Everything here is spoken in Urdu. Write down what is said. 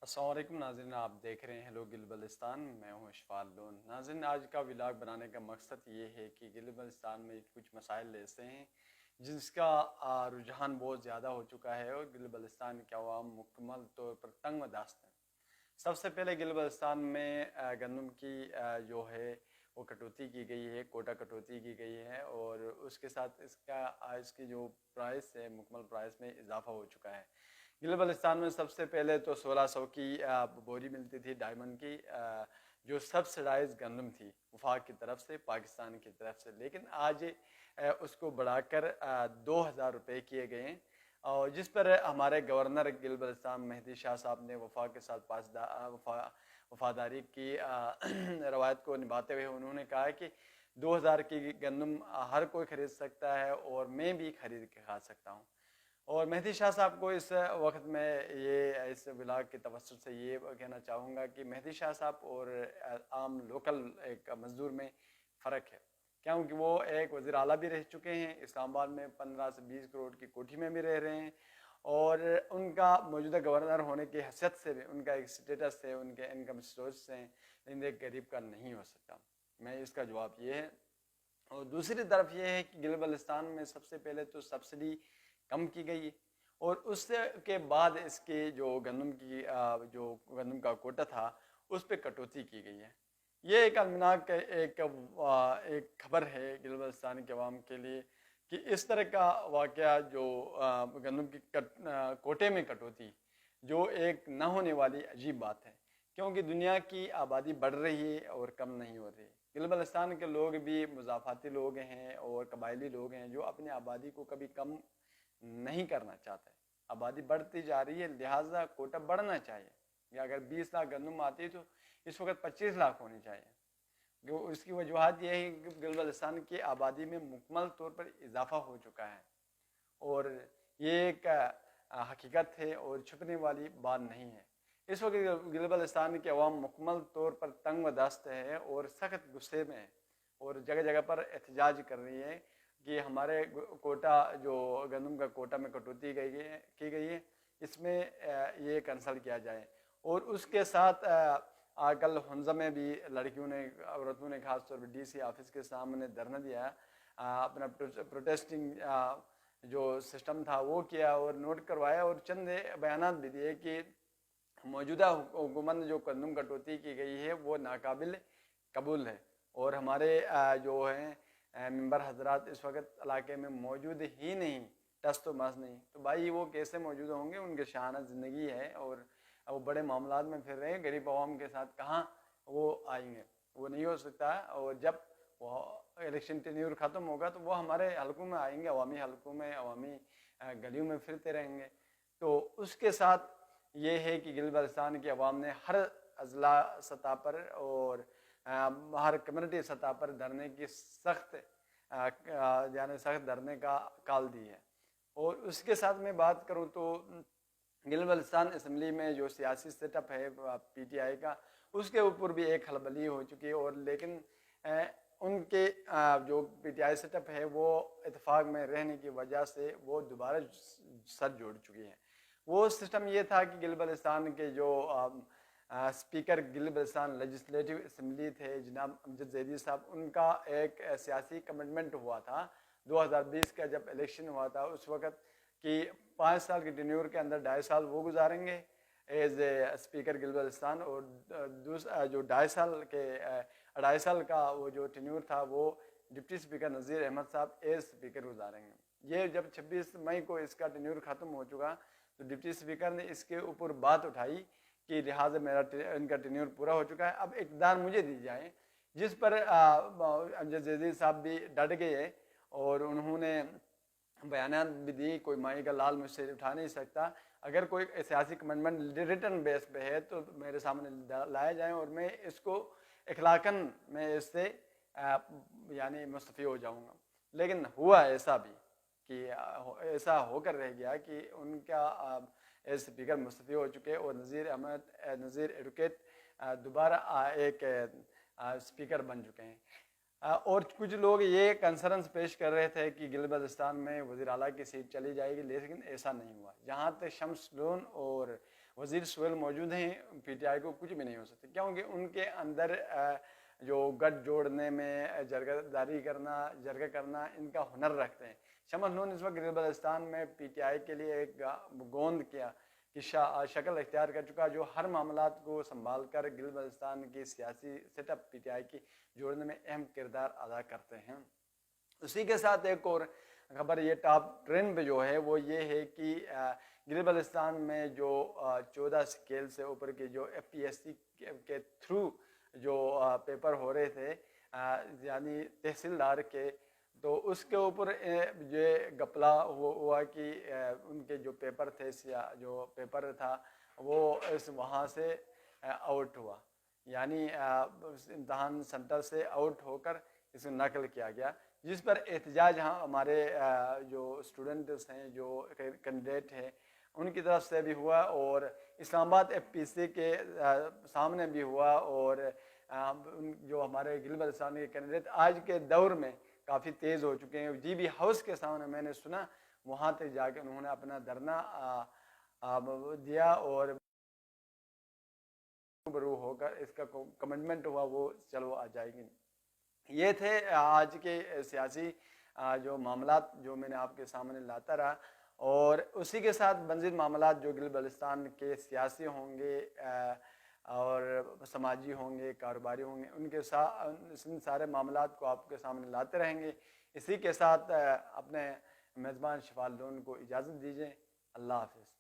السلام علیکم ناظرین، آپ دیکھ رہے ہیں ہیلو گل بلستان، میں ہوں اشفال لون۔ ناظرین، آج کا ولاگ بنانے کا مقصد یہ ہے کہ گل بلستان میں کچھ مسائل ایسے ہیں جس کا رجحان بہت زیادہ ہو چکا ہے اور گل بلستان کے عوام مکمل طور پر تنگ و دست ہیں۔ سب سے پہلے گل بلستان میں گندم کی جو ہے وہ کٹوتی کی گئی ہے، کوٹا کٹوتی کی گئی ہے، اور اس کے ساتھ اس کی جو پرائس ہے مکمل پرائس میں اضافہ ہو چکا ہے۔ گل بلستان میں سب سے پہلے تو 1600 کی بوری ملتی تھی ڈائمنڈ کی، جو سبسڈائز گندم تھی وفاق کی طرف سے، پاکستان کی طرف سے، لیکن آج اس کو بڑھا کر 2000 روپے کیے گئے ہیں، اور جس پر ہمارے گورنر گل بلستان مہدی شاہ صاحب نے وفاق کے ساتھ وفاداری کی روایت کو نبھاتے ہوئے انہوں نے کہا کہ 2000 کی گندم ہر کوئی خرید سکتا ہے اور میں بھی خرید کے کھا سکتا ہوں۔ اور مہدی شاہ صاحب کو اس وقت میں اس ولاگ کے توسط سے یہ کہنا چاہوں گا کہ مہدی شاہ صاحب اور عام لوکل ایک مزدور میں فرق ہے، کیونکہ وہ ایک وزیر اعلیٰ بھی رہ چکے ہیں، اسلام آباد میں 15 سے 20 کروڑ کی کوٹھی میں بھی رہ رہے ہیں، اور ان کا موجودہ گورنر ہونے کی حیثیت سے بھی ان کا ایک سٹیٹس ہے، ان کے انکم سورس سے ایک غریب کا نہیں ہو سکتا۔ میں اس کا جواب یہ ہے۔ اور دوسری طرف یہ ہے کہ گل بلستان میں سب سے پہلے تو سبسڈی کم کی گئی، اور اس کے بعد اس کی جو گندم کا کوٹا تھا اس پہ کٹوتی کی گئی ہے۔ یہ ایک المناک ایک خبر ہے گل بلستان کے عوام کے لیے کہ اس طرح کا واقعہ جو گندم کی کوٹے میں کٹوتی، جو ایک نہ ہونے والی عجیب بات ہے، کیونکہ دنیا کی آبادی بڑھ رہی ہے اور کم نہیں ہو رہی۔ گل بلستان کے لوگ بھی مضافاتی لوگ ہیں اور قبائلی لوگ ہیں جو اپنی آبادی کو کبھی کم نہیں کرنا چاہتے۔ آبادی بڑھتی جا رہی ہے، لہٰذا کوٹا بڑھنا چاہیے، یا اگر 20 لاکھ گندم آتی ہے تو اس وقت 25 لاکھ ہونی چاہیے۔ اس کی وجوہات یہ ہے کہ گل بلستان کی آبادی میں مکمل طور پر اضافہ ہو چکا ہے، اور یہ ایک حقیقت ہے اور چھپنے والی بات نہیں ہے۔ اس وقت گل بلستان کے عوام مکمل طور پر تنگ و دست ہے اور سخت غصے میں ہے، اور جگہ جگہ پر احتجاج کر رہی ہے کہ ہمارے کوٹا جو گندم کا کوٹا میں کٹوتی کی گئی ہے، اس میں یہ کنسل کیا جائے۔ اور اس کے ساتھ کل ہنزہ میں بھی عورتوں نے خاص طور پر ڈی سی آفس کے سامنے دھرنا دیا، اپنا پروٹیسٹنگ جو سسٹم تھا وہ کیا اور نوٹ کروایا، اور چند بیانات بھی دیے کہ موجودہ حکومت جو گندم کٹوتی کی گئی ہے وہ ناقابل قبول ہے، اور ہمارے جو ہیں ممبر حضرات اس وقت علاقے میں موجود ہی نہیں، ٹس تو مس نہیں، تو بھائی وہ کیسے موجود ہوں گے؟ ان کے شاہانہ زندگی ہے اور وہ بڑے معاملات میں پھر رہے ہیں، غریب عوام کے ساتھ کہاں وہ آئیں گے؟ وہ نہیں ہو سکتا، اور جب وہ الیکشن ٹینیور ختم ہوگا تو وہ ہمارے حلقوں میں آئیں گے، عوامی حلقوں میں، عوامی گلیوں میں پھرتے رہیں گے۔ تو اس کے ساتھ یہ ہے کہ گل بلستان کے عوام نے ہر اضلاع سطح پر اور ہر کمیونٹی سطح پر دھرنے کی سخت دھرنے کا کال دی ہے۔ اور اس کے ساتھ میں بات کروں تو گل بلستان اسمبلی میں جو سیاسی سیٹ اپ ہے پی ٹی آئی کا، اس کے اوپر بھی ایک خلبلی ہو چکی ہے، اور لیکن ان کے جو P T I set up ہے وہ اتفاق میں رہنے کی وجہ سے وہ دوبارہ سر جوڑ چکی ہے۔ وہ سسٹم یہ تھا کہ گل بلستان کے جو اسپیکر گل بلستان لیجسلیٹو اسمبلی تھے جناب امجد زیدی صاحب، ان کا ایک سیاسی کمٹمنٹ ہوا تھا 2020 کا جب الیکشن ہوا تھا، اس وقت کہ 5 سال کے ٹینیور کے اندر 2.5 سال وہ گزاریں گے ایز اے اسپیکر گل بلستان، اور دوسرا جو 2.5 سال کا وہ جو ٹینیور تھا وہ ڈپٹی اسپیکر نذیر احمد صاحب ایز اسپیکر گزاریں گے۔ یہ جب 26 مئی کو اس کا ٹینیور ختم ہو چکا تو ڈپٹی اسپیکر نے اس کے اوپر بات اٹھائی کہ لہٰذا ان کا ٹینیور پورا ہو چکا ہے، اب اقتدار مجھے دی جائے، جس پر امجد زیدی صاحب بھی ڈٹ گئے، اور انہوں نے بیانات بھی دی، کوئی مائی کا لال مجھ سے اٹھا نہیں سکتا، اگر کوئی سیاسی کمٹمنٹ ریٹن بیس پہ ہے تو میرے سامنے لایا جائیں اور میں اس کو اخلاقاً میں اس سے یعنی مستعفی ہو جاؤں گا۔ لیکن ہوا ایسا بھی کہ ایسا ہو کر رہ گیا کہ ان کا ایز اسپیکر مستعفی ہو چکے، اور نذیر ایڈوکیٹ دوبارہ ایک اسپیکر بن چکے ہیں۔ اور کچھ لوگ یہ کنسرنس پیش کر رہے تھے کہ گل بلستان میں وزیر اعلیٰ کی سیٹ چلی جائے گی، لیکن ایسا نہیں ہوا۔ جہاں تک شمس لون اور وزیر سہیل موجود ہیں، پی ٹی آئی کو کچھ بھی نہیں ہو سکتا، کیونکہ ان کے اندر جو گٹھ جوڑنے میں، جرگہ داری کرنا، جرگہ کرنا، ان کا ہنر رکھتے ہیں۔ شمس نون اس وقت گلگت بلتستان میں پی ٹی آئی کے لیے ایک گوند کیا کہ شکل اختیار کر چکا، جو ہر معاملات کو سنبھال کر گلگت بلتستان کی سیاسی set up P T I کی جوڑنے میں اہم کردار ادا کرتے ہیں۔ اسی کے ساتھ ایک اور خبر یہ ٹاپ ٹرینڈ پہ جو ہے وہ یہ ہے کہ گلگت بلتستان میں جو 14 اسکیل سے اوپر کے جو ایف پی ایس سی کے تھرو جو پیپر ہو رہے تھے، یعنی تحصیلدار کے، تو اس کے اوپر یہ گپلا ہوا کہ ان کے جو پیپر تھے، جو پیپر تھا وہ وہاں سے آؤٹ ہوا، یعنی امتحان سینٹر سے آؤٹ ہو کر اس کو نقل کیا گیا، جس پر احتجاج ہمارے جو اسٹوڈنٹس ہیں، جو کینڈیڈیٹ ہیں، ان کی طرف سے بھی ہوا، اور اسلام آباد ایف پی سی کے سامنے بھی ہوا، اور جو ہمارے گلگت بلتستان کے کینڈیڈیٹ آج کے دور میں کافی تیز ہو چکے ہیں، جی بی ہاؤس کے سامنے میں نے سنا وہاں تک جا کے انہوں نے اپنا دھرنا دیا، اور برو ہو کر اس کا کمٹمنٹ ہوا وہ چلو آ جائے گی۔ یہ تھے آج کے سیاسی جو معاملات جو میں نے آپ کے سامنے لاتا رہا، اور اسی کے ساتھ مزید معاملات جو گلگت بلتستان کے سیاسی ہوں گے اور سماجی ہوں گے، کاروباری ہوں گے، ان کے ساتھ ان سارے معاملات کو آپ کے سامنے لاتے رہیں گے۔ اسی کے ساتھ اپنے میزبان شفال لون کو اجازت دیجیے، اللہ حافظ۔